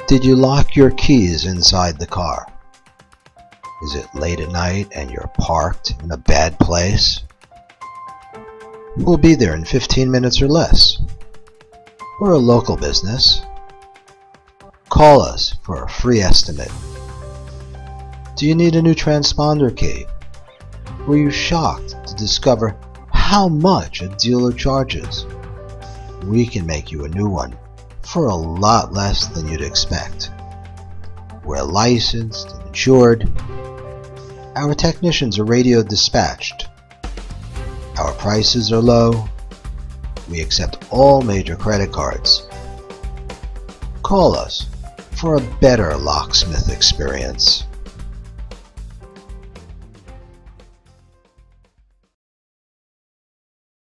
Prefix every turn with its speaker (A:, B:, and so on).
A: Did you lock your keys inside the car? Is it late at night and you're parked in a bad place? We'll be there in 15 minutes or less. We're a local business. Call us for a free estimate. Do you need a new transponder key? Were you shocked to discover how much a dealer charges? We can make you a new one for a lot less than you'd expect. We're licensed and insured. Our technicians are radio dispatched. Our prices are low. We accept all major credit cards. Call us for a better locksmith experience.